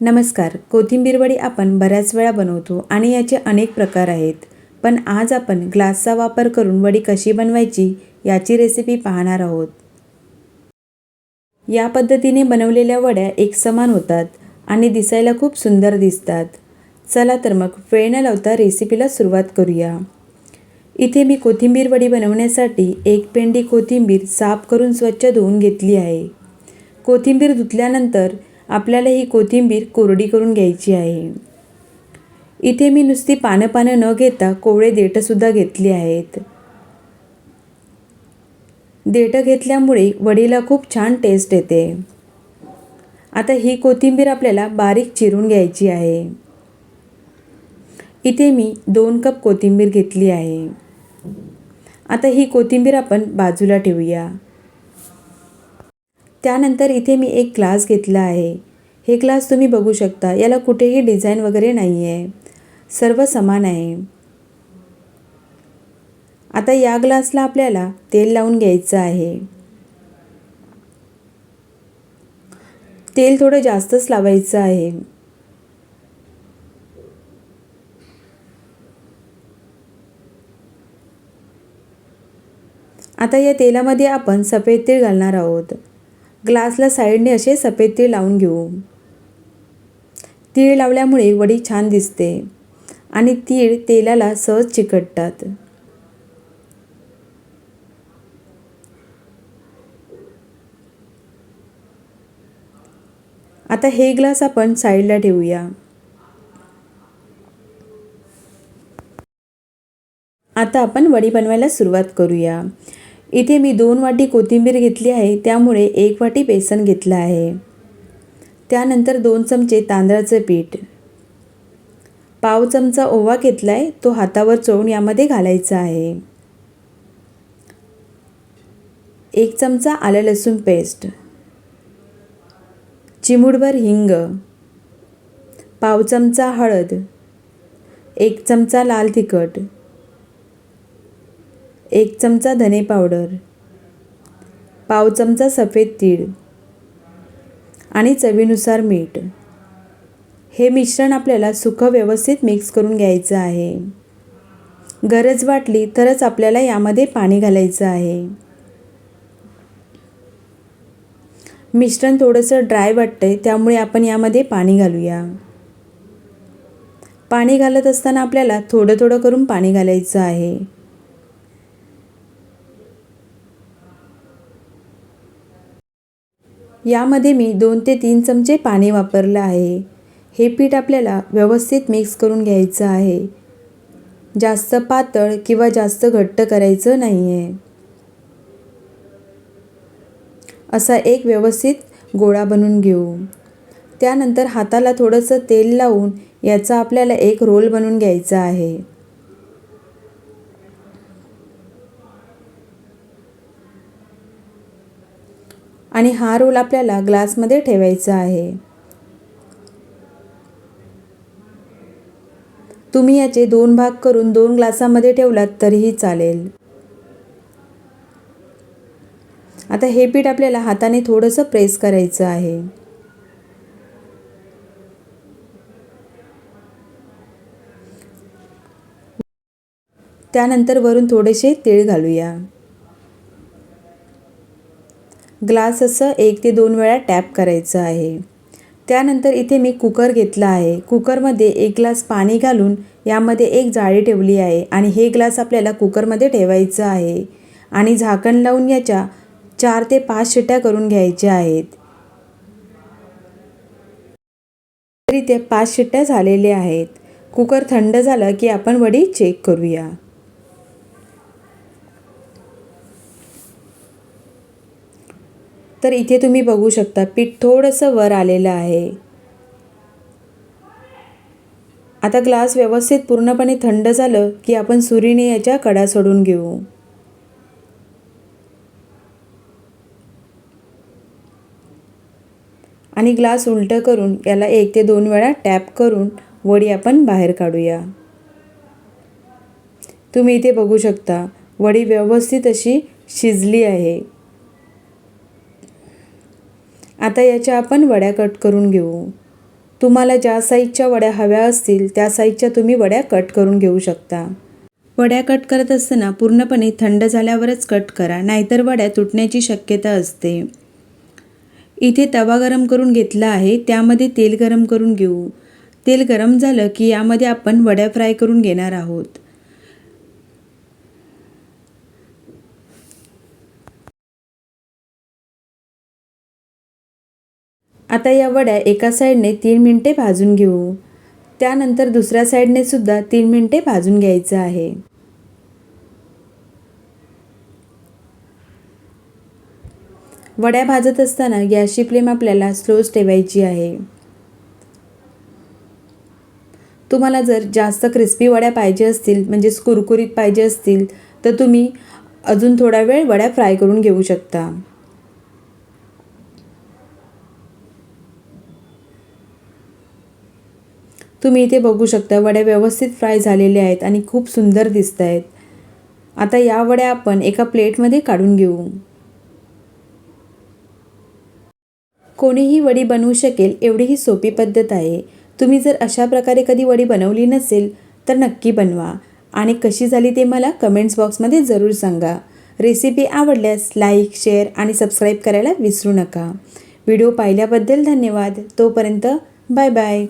नमस्कार. कोथिंबीर वडी आपण बऱ्याच वेळा बनवतो आणि याचे अनेक प्रकार आहेत. पण आज आपण ग्लासचा वापर करून वडी कशी बनवायची याची रेसिपी पाहणार आहोत. या पद्धतीने बनवलेल्या वड्या एकसमान होतात आणि दिसायला खूप सुंदर दिसतात. चला तर मग वेळ न लावता रेसिपीला सुरुवात करूया. इथे मी कोथिंबीर वडी बनवण्यासाठी एक पेंडी कोथिंबीर साफ करून स्वच्छ धुवून घेतली आहे. कोथिंबीर धुतल्यानंतर आपल्याला ही कोथिंबीर कोरडी करून घ्यायची आहे. इथे मी नुसती पानं न घेता कोवळे देठसुद्धा घेतली आहेत. देठं घेतल्यामुळे वडीला खूप छान टेस्ट येते. आता ही कोथिंबीर आपल्याला बारीक चिरून घ्यायची आहे. इथे मी 2 कप कोथिंबीर घेतली आहे. आता ही कोथिंबीर आपण बाजूला ठेवूया. त्यानंतर इथे मी एक ग्लास घेतला आहे. हे ग्लास तुम्ही बघू शकता, याला कुठेही डिझाईन वगैरे नाही आहे, सर्व समान आहे. आता या ग्लासला आपल्याला तेल लावून घ्यायचं आहे. तेल थोडं जास्तच लावायचं आहे. आता या तेलामध्ये आपण सफेद तीळ घालणार आहोत. ग्लासला साईडने असे सफेद तीळ लावून घेऊ. तीळ लावल्यामुळे वडी छान दिसते आणि तीळ तेलाला सहज चिकटतात. आता हे ग्लास आपण साईडला ठेवूया. आता आपण वडी बनवायला सुरुवात करूया. इथे मी 2 वाटी कोथिंबीर घेतली आहे, त्यामुळे 1 वाटी बेसन घेतलं आहे. त्यानंतर 2 चमचे तांदळाचं पीठ, पाव चमचा ओवा घेतला आहे, तो हातावर चोळून यामध्ये घालायचा आहे. 1 चमचा आलं लसूण पेस्ट, चिमूटभर हिंग, पाव चमचा हळद, 1 चमचा लाल तिखट, 1 चमचा धने पावडर, पाव चमचा सफेद तीळ आणि चवीनुसार मीठ. हे मिश्रण आपल्याला सुकं व्यवस्थित मिक्स करून घ्यायचं आहे. गरज वाटली तरच आपल्याला यामध्ये पाणी घालायचं आहे. मिश्रण थोडंसं ड्राय वाटतंय, त्यामुळे आपण यामध्ये पाणी घालूया. पाणी घालत असताना आपल्याला थोडं थोडं करून पाणी घालायचं आहे. यामध्ये मी 2 ते 3 चमचे पाणी वापरलं आहे. हे पीठ आपल्याला व्यवस्थित मिक्स करून घ्यायचं आहे. जास्त पातळ किंवा जास्त घट्ट करायचं नाही आहे. असा एक व्यवस्थित गोळा बनवून घेऊ. त्यानंतर हाताला थोडंसं तेल लावून याचा आपल्याला एक रोल बनवून घ्यायचा आहे. आणि हा रोल आपल्याला ग्लासमध्ये ठेवायचा आहे. तुम्ही याचे 2 भाग करून 2 ग्लासामध्ये ठेवलात तरीही चालेल. आता हे पीठ आपल्याला हाताने थोडंसं प्रेस करायचं आहे. त्यानंतर वरून थोडेसे तीळ घालूया. ग्लास असं 1 ते 2 वेळा टॅप करायचं आहे. त्यानंतर इथे मी कुकर घेतला आहे. कुकरमध्ये 1 ग्लास पाणी घालून यामध्ये एक जाळी ठेवली आहे आणि हे ग्लास आपल्याला कुकरमध्ये ठेवायचं आहे आणि झाकण लावून याच्या 4 ते 5 शिट्ट्या करून घ्यायच्या आहेत. तरी ते 5 शिट्ट्या झालेल्या आहेत. कुकर थंड झाला की आपण वडी चेक करूया. तर इथे तुम्ही बघू शकता, पीठ थोडंसं वर आलेलं आहे. आता ग्लास व्यवस्थित पूर्णपणे थंड झालं की आपण सुरीने याच्या कडा सोडून घेऊ. आणि ग्लास उलटं करून याला 1 ते 2 वेळा टॅप करून वडी आपण बाहेर काढूया. तुम्ही इथे बघू शकता, वडी व्यवस्थित अशी शिजली आहे. आता याच्या आपण वड्या कट करून घेऊ. तुम्हाला ज्या साईजच्या वड्या हव्या असतील त्या साईजच्या तुम्ही वड्या कट करून घेऊ शकता. वड्या कट करत असताना पूर्णपणे थंड झाल्यावरच कट करा, नाहीतर वड्या तुटण्याची शक्यता असते. इथे तवा गरम करून घेतला आहे, त्यामध्ये तेल गरम करून घेऊ. तेल गरम झालं की यामध्ये आपण वड्या फ्राय करून घेणार आहोत. आता या वड्या एका साईडने 3 मिनिटे भाजून घेऊ. त्यानंतर दुसऱ्या साईडने सुद्धा 3 मिनिटे भाजून घ्यायचं आहे. वड्या भाजत असताना गॅसची फ्लेम आपल्याला स्लोच ठेवायची आहे. तुम्हाला जर जास्त क्रिस्पी वड्या पाहिजे असतील, म्हणजेच कुरकुरीत पाहिजे असतील, तर तुम्ही अजून थोडा वेळ वड्या फ्राय करून घेऊ शकता. तुम्ही इथे बघू शकता वड्या व्यवस्थित फ्राय झालेल्या आहेत आणि खूप सुंदर दिसत आहेत. आता या वड्या आपण एका प्लेटमध्ये काढून घेऊ. कोणीही वडी बनवू शकेल एवढी ही सोपी पद्धत आहे. तुम्ही जर अशा प्रकारे कधी वडी बनवली नसेल तर नक्की बनवा आणि कशी झाली ते मला कमेंट्स बॉक्समध्ये जरूर सांगा. रेसिपी आवडल्यास लाईक, शेअर आणि सबस्क्राईब करायला विसरू नका. व्हिडिओ पाहिल्याबद्दल धन्यवाद. तोपर्यंत बाय बाय.